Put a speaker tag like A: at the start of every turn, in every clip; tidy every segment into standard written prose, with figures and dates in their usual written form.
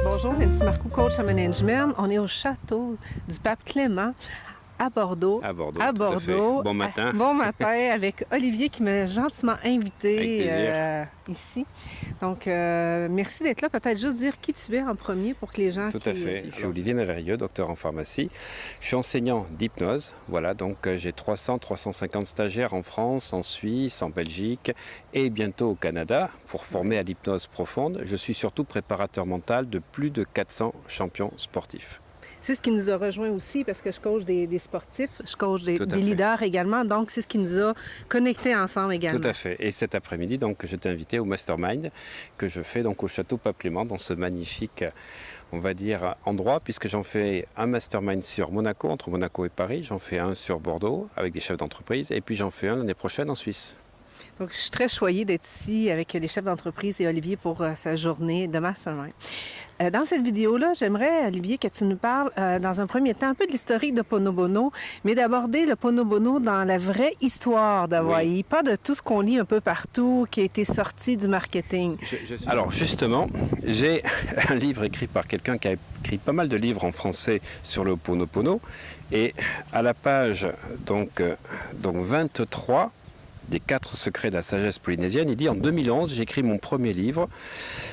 A: Bonjour, Nancy Marcoux, coach en management. On est au château du Pape Clément à Bordeaux.
B: À Bordeaux,
A: À
B: tout à fait.
A: Bordeaux.
B: Bon matin.
A: Bon matin avec Olivier qui m'a gentiment invité ici. Donc, merci d'être là. Peut-être juste dire qui tu es en premier pour que les gens...
B: Tout à fait. Je suis Olivier Maverieux, docteur en pharmacie. Je suis enseignant d'hypnose. Voilà, donc j'ai 300-350 stagiaires en France, en Suisse, en Belgique et bientôt au Canada pour former à l'hypnose profonde. Je suis surtout préparateur mental de plus de 400 champions sportifs.
A: C'est ce qui nous a rejoints aussi parce que je coach des sportifs, je coach des leaders également. Donc, c'est ce qui nous a connectés ensemble également.
B: Tout à fait. Et cet après-midi, donc, je t'ai invité au Mastermind que je fais donc au Château Pape Clément dans ce magnifique, on va dire, endroit, puisque j'en fais un Mastermind sur Monaco, entre Monaco et Paris. J'en fais un sur Bordeaux avec des chefs d'entreprise et puis j'en fais un l'année prochaine en Suisse.
A: Donc, je suis très choyée d'être ici avec les chefs d'entreprise et Olivier pour sa journée de Mastermind. Dans cette vidéo-là, j'aimerais, Olivier, que tu nous parles dans un premier temps un peu de l'historique de Pono Bono, mais d'aborder le Pono Bono dans la vraie histoire d'Hawaï, oui. Pas de tout ce qu'on lit un peu partout qui a été sorti du marketing.
B: Alors justement, j'ai un livre écrit par quelqu'un qui a écrit pas mal de livres en français sur le Ho'oponopono, et à la page donc 23, des 4 secrets de la sagesse polynésienne, il dit: en 2011, j'écris mon premier livre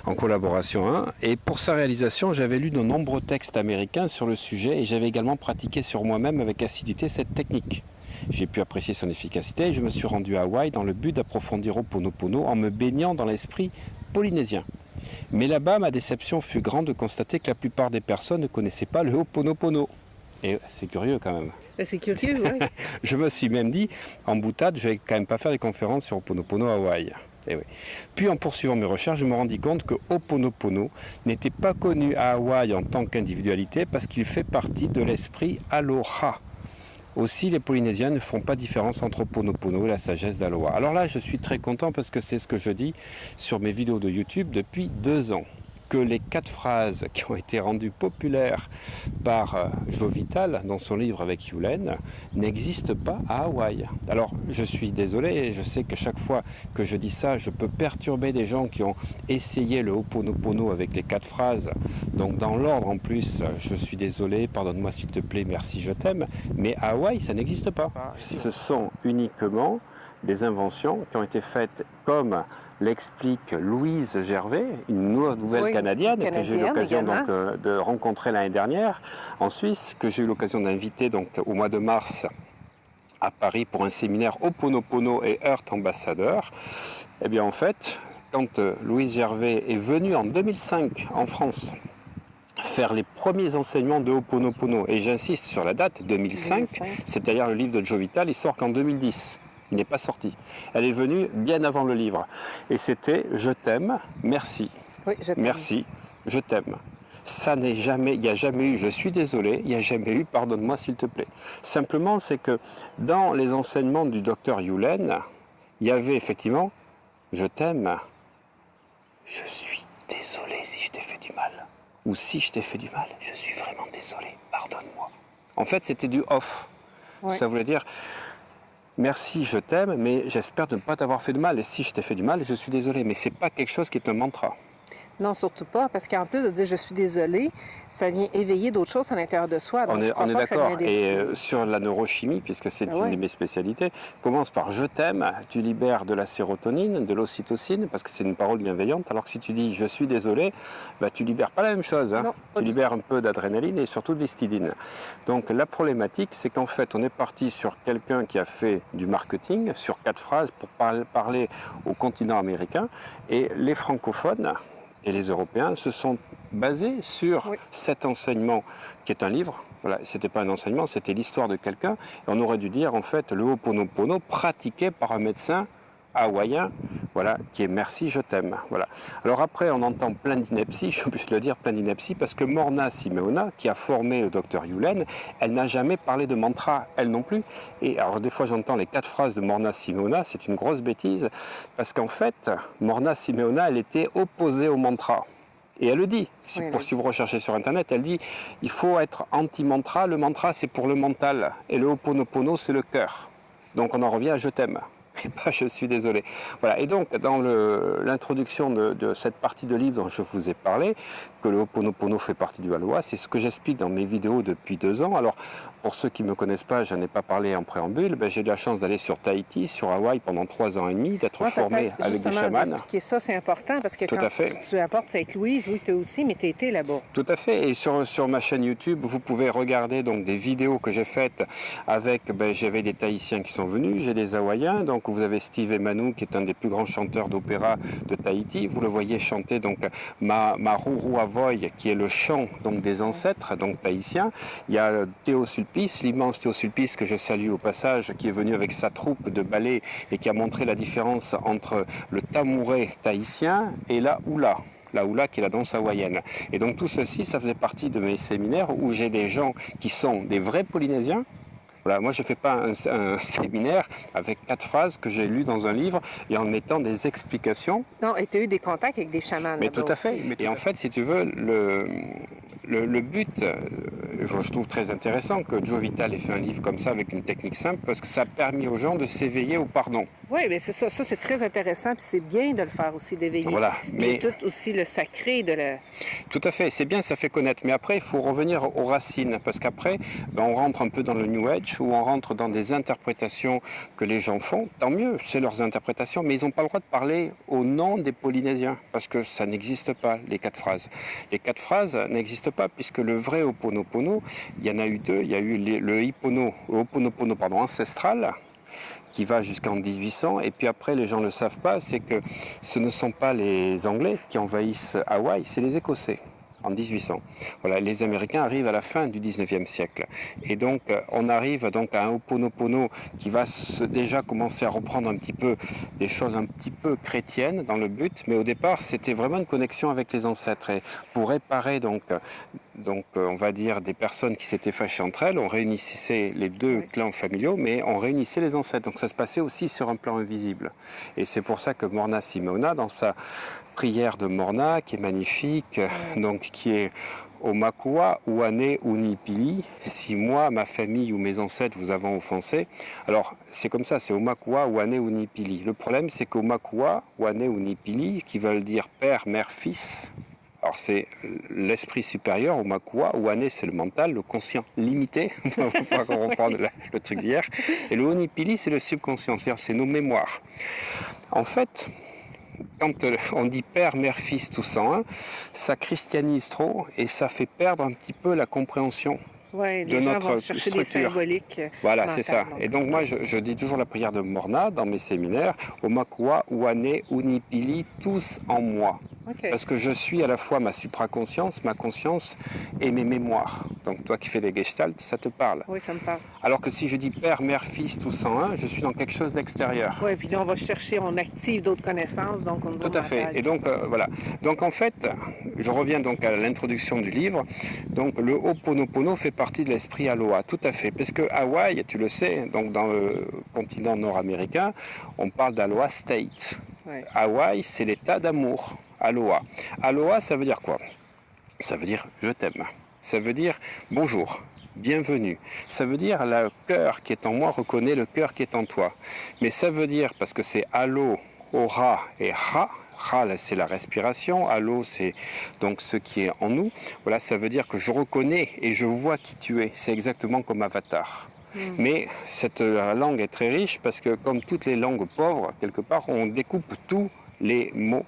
B: en collaboration 1, et pour sa réalisation, j'avais lu de nombreux textes américains sur le sujet et j'avais également pratiqué sur moi-même avec assiduité cette technique. J'ai pu apprécier son efficacité et je me suis rendu à Hawaï dans le but d'approfondir Ho'oponopono en me baignant dans l'esprit polynésien. Mais là-bas, ma déception fut grande de constater que la plupart des personnes ne connaissaient pas le Ho'oponopono. Et c'est curieux quand même.
A: C'est curieux, oui.
B: Je me suis même dit, en boutade, je vais quand même pas faire des conférences sur Ho'oponopono à Hawaï. Et oui. Puis en poursuivant mes recherches, je me rendis compte que Ho'oponopono n'était pas connu à Hawaï en tant qu'individualité parce qu'il fait partie de l'esprit Aloha. Aussi, les Polynésiens ne font pas différence entre Ho'oponopono et la sagesse d'Aloha. Alors là, je suis très content parce que c'est ce que je dis sur mes vidéos de YouTube depuis 2 ans. Que les 4 phrases qui ont été rendues populaires par Joe Vital dans son livre avec Yulen n'existent pas à Hawaï. Alors, je suis désolé, je sais que chaque fois que je dis ça, je peux perturber des gens qui ont essayé le Ho'oponopono avec les 4 phrases. Donc, dans l'ordre en plus, je suis désolé, pardonne-moi s'il te plaît, merci, je t'aime. Mais à Hawaï, ça n'existe pas. Ce sont uniquement des inventions qui ont été faites comme l'explique Louise Gervais, une nouvelle Canadienne que j'ai eu l'occasion de rencontrer l'année dernière en Suisse, que j'ai eu l'occasion d'inviter donc au mois de mars à Paris pour un séminaire Ho'oponopono et Earth Ambassador. Eh bien en fait, quand Louise Gervais est venue en 2005 en France faire les premiers enseignements de Ho'oponopono, et j'insiste sur la date, 2005. C'est-à-dire le livre de Joe Vital, il sort qu'en 2010. Il n'est pas sorti. Elle est venue bien avant le livre. Et c'était « Je t'aime, merci ».
A: Oui, je t'aime.
B: Merci, je t'aime. Ça n'est jamais, il n'y a jamais eu « je suis désolé », il n'y a jamais eu « pardonne-moi s'il te plaît ». Simplement, c'est que dans les enseignements du docteur Yulen, il y avait effectivement « je t'aime, je suis désolé si je t'ai fait du mal ». Ou « si je t'ai fait du mal, je suis vraiment désolé, pardonne-moi ». En fait, c'était du off. Oui. Ça voulait dire... Merci, je t'aime, mais j'espère ne pas t'avoir fait de mal. Et si je t'ai fait du mal, je suis désolé. Mais ce n'est pas quelque chose qui est un mantra.
A: Non, surtout pas, parce qu'en plus de dire « je suis désolé », ça vient éveiller d'autres choses à l'intérieur de soi. Donc
B: on est d'accord. Et sur la neurochimie, puisque c'est une de mes spécialités, commence par « je t'aime », tu libères de la sérotonine, de l'ocytocine, parce que c'est une parole bienveillante, alors que si tu dis « je suis désolé », bah, tu libères pas la même chose. Hein. Tu libères un peu d'adrénaline et surtout de l'histidine. Donc la problématique, c'est qu'en fait, on est parti sur quelqu'un qui a fait du marketing, sur 4 phrases pour parler au continent américain, et les francophones et les Européens se sont basés sur cet enseignement qui est un livre. Voilà, c'était pas un enseignement, c'était l'histoire de quelqu'un. Et on aurait dû dire en fait le Ho'oponopono pratiqué par un médecin hawaïen, voilà, qui est merci, je t'aime. Voilà. Alors après, on entend plein d'inepties, je suis obligé de le dire, plein d'inepties, parce que Morna Simeona, qui a formé le docteur Yulen, elle n'a jamais parlé de mantra, elle non plus. Et alors des fois, j'entends les 4 phrases de Morna Simeona, c'est une grosse bêtise, parce qu'en fait, Morna Simeona, elle était opposée au mantra. Et elle le dit, si vous recherchez sur Internet, elle dit il faut être anti-mantra. Le mantra, c'est pour le mental. Et le Ho'oponopono, c'est le cœur. Donc on en revient à je t'aime. Et pas je suis désolé. Voilà. Et donc, dans l'introduction de cette partie de livre dont je vous ai parlé, que le Ho'oponopono fait partie du Aloha, c'est ce que j'explique dans mes vidéos depuis 2 ans. Alors, pour ceux qui ne me connaissent pas, je n'en ai pas parlé en préambule, j'ai eu la chance d'aller sur Tahiti, sur Hawaï pendant 3 ans et demi, d'être formé avec des chamans.
A: Expliquer ça, c'est important parce que
B: Tout
A: quand
B: à fait.
A: tu apportes Sainte-Louise, oui, tu as aussi, mais tu as été là-bas.
B: Tout à fait. Et sur ma chaîne YouTube, vous pouvez regarder donc des vidéos que j'ai faites avec, j'avais des Tahitiens qui sont venus, j'ai des Hawaïens, donc vous avez Steve Emmanou qui est un des plus grands chanteurs d'opéra de Tahiti. Vous le voyez chanter donc Maruru Avoy, qui est le chant donc des ancêtres donc tahitiens. Il y a Théo Sulpice, l'immense Théo Sulpice que je salue au passage, qui est venu avec sa troupe de ballet et qui a montré la différence entre le tamouré tahitien et la hula. La hula qui est la danse hawaïenne. Et donc tout ceci, ça faisait partie de mes séminaires où j'ai des gens qui sont des vrais Polynésiens. Voilà, moi je ne fais pas un séminaire avec 4 phrases que j'ai lues dans un livre et en mettant des explications.
A: Non, et tu as eu des contacts avec des chamans.
B: Mais tout à fait. Et en fait, si tu veux, le but, je trouve très intéressant que Joe Vital ait fait un livre comme ça avec une technique simple parce que ça a permis aux gens de s'éveiller au pardon.
A: Oui, mais c'est ça. Ça, c'est très intéressant. Puis c'est bien de le faire aussi, d'éveiller.
B: Voilà.
A: Mais tout aussi le sacré de la...
B: Tout à fait. C'est bien, ça fait connaître. Mais après, il faut revenir aux racines. Parce qu'après, on rentre un peu dans le New Age où on rentre dans des interprétations que les gens font. Tant mieux, c'est leurs interprétations. Mais ils n'ont pas le droit de parler au nom des Polynésiens. Parce que ça n'existe pas, les 4 phrases. Les 4 phrases n'existent pas puisque le vrai Ho'oponopono, il y en a eu 2. Il y a eu le Ho'oponopono ancestral, qui va jusqu'en 1800. Et puis après, les gens ne le savent pas, c'est que ce ne sont pas les Anglais qui envahissent Hawaï, c'est les Écossais. En 1800. Voilà, les Américains arrivent à la fin du 19e siècle. Et donc, on arrive donc à un Ho'oponopono qui va déjà commencer à reprendre un petit peu des choses un petit peu chrétiennes dans le but. Mais au départ, c'était vraiment une connexion avec les ancêtres. Et pour réparer donc on va dire des personnes qui s'étaient fâchées entre elles, on réunissait les 2 clans familiaux, mais on réunissait les ancêtres. Donc ça se passait aussi sur un plan invisible. Et c'est pour ça que Morna Simeona, dans sa prière de Morna, qui est magnifique, donc qui est au Makua, Uane, Unipili, si moi, ma famille ou mes ancêtres vous avons offensé. Alors, c'est comme ça, c'est au Makua, Uane, Unipili. Le problème, c'est qu'au Makua, Uane, Unipili, qui veulent dire père, mère, fils, alors c'est l'esprit supérieur, au Makua, Uane c'est le mental, le conscient limité, on va pas reprendre le truc d'hier, et le Unipili c'est le subconscient, c'est-à-dire c'est nos mémoires. En fait, quand on dit père, mère, fils, tous en un, ça christianise trop et ça fait perdre un petit peu la compréhension.
A: Oui,
B: de notre
A: vont chercher
B: structure.
A: Des symboliques.
B: Voilà, c'est ça. Et donc moi, je dis toujours la prière de Morna dans mes séminaires, au Makua, Uane, Unipili, tous en moi.
A: Okay.
B: Parce que je suis à la fois ma supraconscience, ma conscience et mes mémoires. Donc toi qui fais des gestalt, ça te parle.
A: Oui, ça me parle.
B: Alors que si je dis père, mère, fils, tous en un, je suis dans quelque chose d'extérieur.
A: Oui, puis là, on va chercher, on active d'autres connaissances, donc on
B: Tout à fait. Et donc, voilà. Donc en fait, je reviens donc à l'introduction du livre. Donc le Ho'oponopono fait partie de l'esprit Aloha, tout à fait. Parce que Hawaï, tu le sais, donc dans le continent nord-américain, on parle d'Aloha State. Ouais. Hawaï, c'est l'état d'amour. Aloha. Aloha, ça veut dire quoi? Ça veut dire je t'aime. Ça veut dire bonjour, bienvenue. Ça veut dire le cœur qui est en moi reconnaît le cœur qui est en toi. Mais ça veut dire, parce que c'est alo, ora et ha. Ha, c'est la respiration. Alo, c'est donc ce qui est en nous. Voilà, ça veut dire que je reconnais et je vois qui tu es. C'est exactement comme Avatar. Mais cette langue est très riche parce que, comme toutes les langues pauvres, quelque part, on découpe tous les mots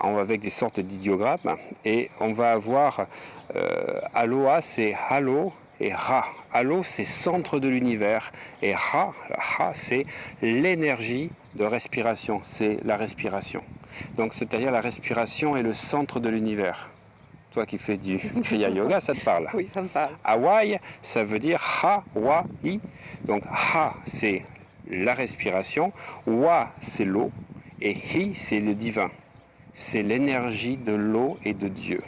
B: avec des sortes d'idiogrammes et on va avoir Aloha, c'est halo et Ra. Halo, c'est centre de l'univers et Ha, c'est l'énergie de respiration, c'est la respiration. Donc c'est-à-dire la respiration est le centre de l'univers. Toi qui fais du Kriya Yoga, ça te parle?
A: Oui, ça me parle.
B: Hawaï, ça veut dire Ha-wa-i. Donc Ha, c'est la respiration, Wa, c'est l'eau, et Hi, c'est le divin. C'est l'énergie de l'eau et de Dieu.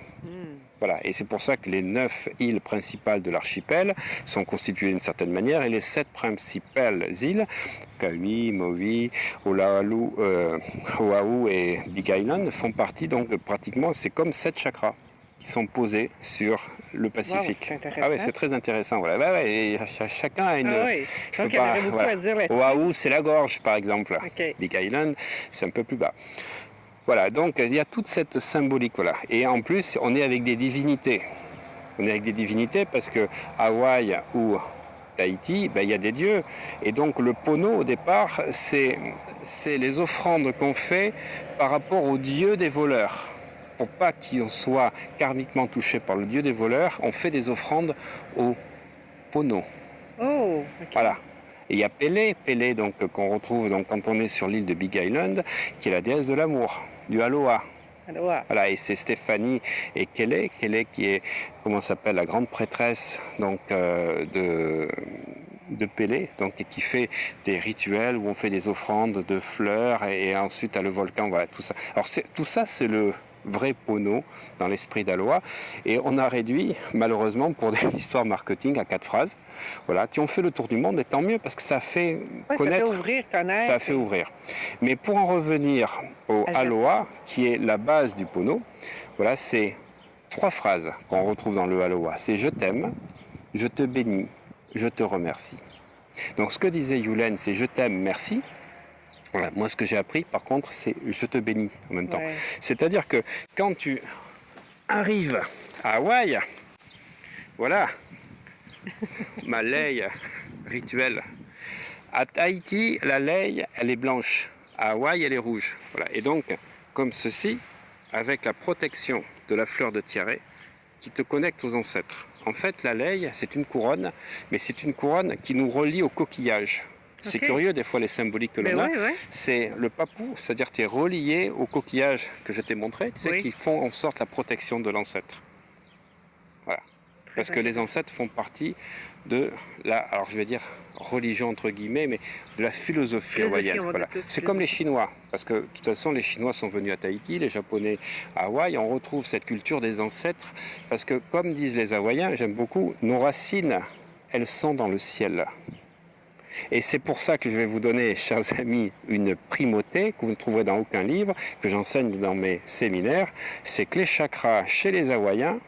B: Voilà, et c'est pour ça que les 9 îles principales de l'archipel sont constituées d'une certaine manière, et les 7 principales îles, Kauai, Maui, Oahu et Big Island, font partie donc pratiquement, c'est comme 7 chakras qui sont posés sur le Pacifique.
A: Wow, c'est intéressant.
B: Ah ouais, c'est très intéressant. Voilà. Ouais, et chacun a une.
A: Ah oui,
B: je
A: donc
B: peux
A: il y en
B: pas-
A: aurait beaucoup
B: voilà.
A: à dire là-dessus.
B: Oahu, c'est la gorge, par exemple.
A: OK.
B: Big Island, c'est un peu plus bas. Voilà, donc il y a toute cette symbolique, voilà. Et en plus, on est avec des divinités. On est avec des divinités parce que Hawaï ou Tahiti, ben, il y a des dieux. Et donc le pono, au départ, c'est les offrandes qu'on fait par rapport au dieu des voleurs. Pour pas qu'on soit karmiquement touché par le dieu des voleurs, on fait des offrandes au pono.
A: Oh, OK.
B: Voilà. Et il y a Pélé donc, qu'on retrouve donc, quand on est sur l'île de Big Island, qui est la déesse de l'amour, du Aloha.
A: Alors, wow.
B: Voilà, et c'est Stéphanie et Kelly qui est, comment s'appelle, la grande prêtresse donc, de Pélé, donc, et qui fait des rituels où on fait des offrandes de fleurs et ensuite à le volcan, voilà, tout ça. Alors tout ça, c'est le vrai pono dans l'esprit d'Aloha, et on a réduit malheureusement pour des histoires marketing à 4 phrases, voilà, qui ont fait le tour du monde, et tant mieux parce que ça fait connaître,
A: ça fait ouvrir, connaître.
B: ça a fait ouvrir. Mais pour en revenir au Aloha, qui est la base du pono, voilà, c'est 3 phrases qu'on retrouve dans le Aloha. C'est je t'aime, je te bénis, je te remercie. Donc ce que disait Yulen, c'est je t'aime, merci. Voilà, moi ce que j'ai appris par contre, c'est je te bénis en même temps.
A: Ouais.
B: C'est-à-dire que quand tu arrives à Hawaï, voilà, ma lei rituelle. À Tahiti, la lei, elle est blanche. À Hawaï, elle est rouge. Voilà. Et donc, comme ceci, avec la protection de la fleur de tiare qui te connecte aux ancêtres. En fait, la lei, c'est une couronne, mais c'est une couronne qui nous relie au coquillage. C'est
A: Ok.
B: curieux des fois les symboliques que l'on
A: Ben
B: a.
A: oui, oui.
B: C'est le papou, c'est-à-dire tu es relié au coquillage que je t'ai montré, tu sais,
A: Oui.
B: qui font en sorte la protection de l'ancêtre. Voilà.
A: Très
B: Parce que les
A: intéressant.
B: ancêtres font partie de la, alors je vais dire religion entre guillemets, mais de la philosophie
A: Philosophie,
B: hawaïenne.
A: on va
B: Voilà.
A: dire plus
B: C'est comme les
A: philosophie.
B: Chinois, parce que de toute façon les Chinois sont venus à Tahiti, les Japonais à Hawaï, on retrouve cette culture des ancêtres, parce que comme disent les Hawaïens, j'aime beaucoup, nos racines, elles sont dans le ciel. Et c'est pour ça que je vais vous donner, chers amis, une primauté que vous ne trouverez dans aucun livre, que j'enseigne dans mes séminaires, c'est que les chakras chez les Hawaïens,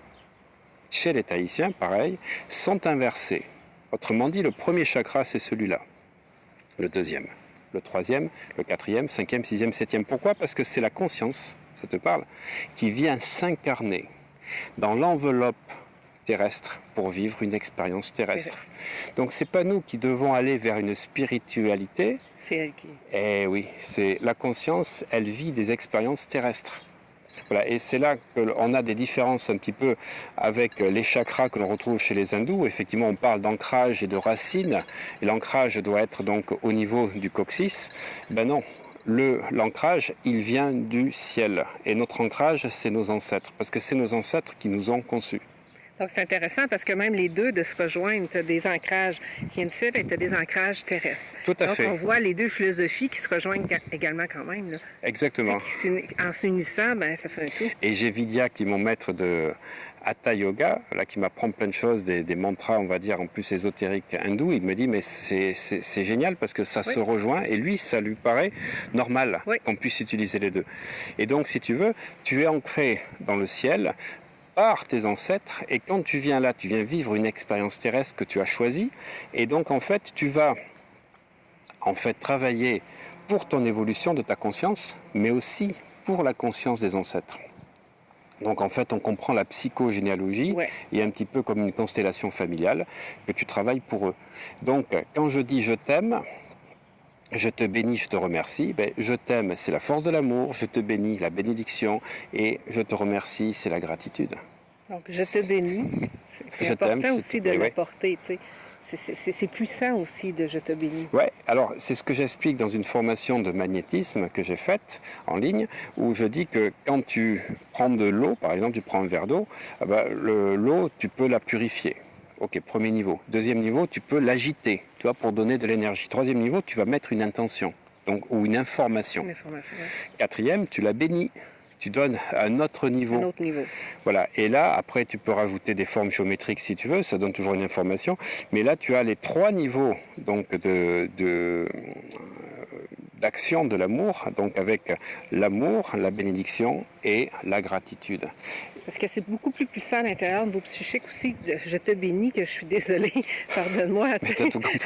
B: chez les Tahitiens, pareil, sont inversés. Autrement dit, le premier chakra, c'est celui-là. Le deuxième, le troisième, le quatrième, cinquième, sixième, septième. Pourquoi ? Parce que c'est la conscience, ça te parle, qui vient s'incarner dans l'enveloppe terrestre pour vivre une expérience terrestre. Donc c'est pas nous qui devons aller vers une spiritualité.
A: C'est elle qui.
B: Eh oui, c'est la conscience, elle vit des expériences terrestres. Voilà, et c'est là qu'on a des différences un petit peu avec les chakras que l'on retrouve chez les hindous. Effectivement, on parle d'ancrage et de racines, et l'ancrage doit être donc au niveau du coccyx. Ben non, l'ancrage, il vient du ciel. Et notre ancrage, c'est nos ancêtres, parce que c'est nos ancêtres qui nous ont conçus.
A: Donc, c'est intéressant parce que même les deux de se rejoindre, tu as des ancrages qui viennent du ciel et tu as des ancrages terrestres.
B: Tout à
A: Donc,
B: fait.
A: on voit les deux philosophies qui se rejoignent également quand même. Là.
B: Exactement.
A: En s'unissant, ben, ça fait un tout.
B: Et j'ai Vidya, qui est mon maître de Hatha Yoga, là, qui m'apprend plein de choses, des mantras, on va dire, en plus ésotériques hindous. Il me dit, mais c'est génial parce que ça se rejoint, et lui, ça lui paraît normal qu'on puisse utiliser les deux. Et donc, si tu veux, tu es ancré dans le ciel par tes ancêtres, et quand tu viens là, tu viens vivre une expérience terrestre que tu as choisie, et donc en fait tu vas travailler pour ton évolution de ta conscience, mais aussi pour la conscience des ancêtres. Donc en fait on comprend la psychogénéalogie, et un petit peu comme une constellation familiale, que tu travailles pour eux. Donc quand je dis je t'aime, je te bénis, je te remercie. Ben, je t'aime, c'est la force de l'amour. Je te bénis, la bénédiction. Et je te remercie, c'est la gratitude.
A: Donc, je te bénis. C'est important aussi de le porter, tu sais. C'est puissant aussi de je te bénis.
B: Oui, alors c'est ce que j'explique dans une formation de magnétisme que j'ai faite en ligne, où je dis que quand tu prends de l'eau, par exemple, tu prends un verre d'eau, l'eau, tu peux la purifier. Ok, premier niveau. Deuxième niveau, tu peux l'agiter, tu vois, pour donner de l'énergie. Troisième niveau, tu vas mettre une intention, donc, ou une information.
A: Une information,
B: Quatrième, tu la bénis. tu donnes un autre niveau.
A: Un autre niveau.
B: Voilà. Et là, après, tu peux rajouter des formes géométriques si tu veux, ça donne toujours une information. Mais là, tu as les 3 niveaux donc, d'action de l'amour, donc avec l'amour, la bénédiction et la gratitude.
A: Parce que c'est beaucoup plus puissant à l'intérieur de vos psychiques aussi. Je te bénis, que je suis désolée, pardonne-moi.
B: Mais t'as tout compris.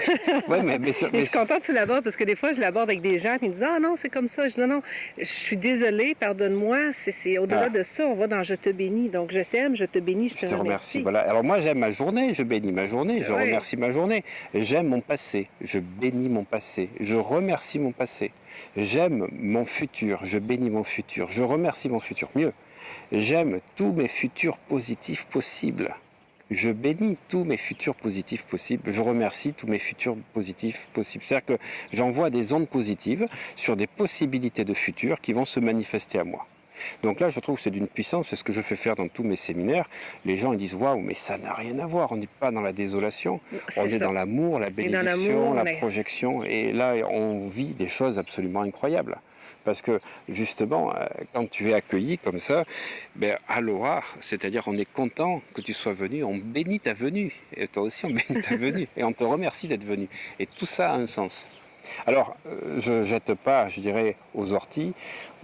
B: Ouais, mais
A: Je suis contente que tu l'abordes parce que des fois, je l'aborde avec des gens qui me disent « Ah non, c'est comme ça. » Je dis « Non, non, je suis désolée, pardonne-moi. C'est au-delà de ça. On va dans « Je te bénis. » Donc, je t'aime, je te bénis, je te remercie.
B: Voilà. Alors moi, j'aime ma journée, je bénis ma journée, je remercie ma journée. J'aime mon passé, je bénis mon passé, je remercie mon passé. J'aime mon futur, je bénis mon futur, je remercie mon futur. Mieux, j'aime tous mes futurs positifs possibles. Je bénis tous mes futurs positifs possibles. Je remercie tous mes futurs positifs possibles. C'est-à-dire que j'envoie des ondes positives sur des possibilités de futur qui vont se manifester à moi. Donc là, je trouve que c'est d'une puissance, c'est ce que je fais faire dans tous mes séminaires. Les gens ils disent « Waouh, mais ça n'a rien à voir, on n'est pas dans la désolation, on est dans l'amour, la bénédiction, la projection. » Et là, on vit des choses absolument incroyables. Parce que justement, quand tu es accueilli comme ça, ben, aloha, c'est-à-dire on est content que tu sois venu, on bénit ta venue. Et toi aussi, on bénit ta venue. Et on te remercie d'être venu. Et tout ça a un sens. Alors, je ne jette pas, je dirais, aux orties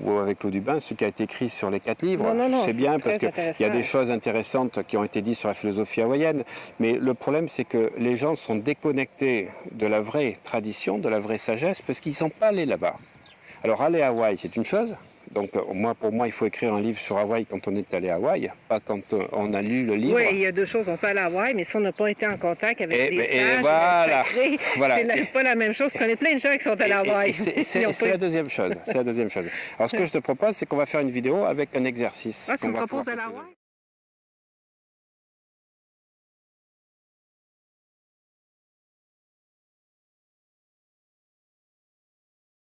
B: ou avec l'eau du bain ce qui a été écrit sur les 4 livres. C'est bien parce qu'il y a des choses intéressantes qui ont été dites sur la philosophie hawaïenne. Mais le problème, c'est que les gens sont déconnectés de la vraie tradition, de la vraie sagesse, parce qu'ils ne sont pas allés là-bas. Alors, aller à Hawaï, c'est une chose. Donc, pour moi, il faut écrire un livre sur Hawaï quand on est allé à Hawaï, pas quand on a lu le livre.
A: Oui, il y a 2 choses. On peut aller à Hawaï, mais si on n'a pas été en contact avec des sages,
B: voilà.
A: C'est pas la même chose. Je connais plein de gens qui sont allés à Hawaï.
B: C'est la deuxième chose. C'est la deuxième chose. Alors, ce que je te propose, c'est qu'on va faire une vidéo avec un exercice.
A: Ah, tu me proposes d'aller à Hawaï?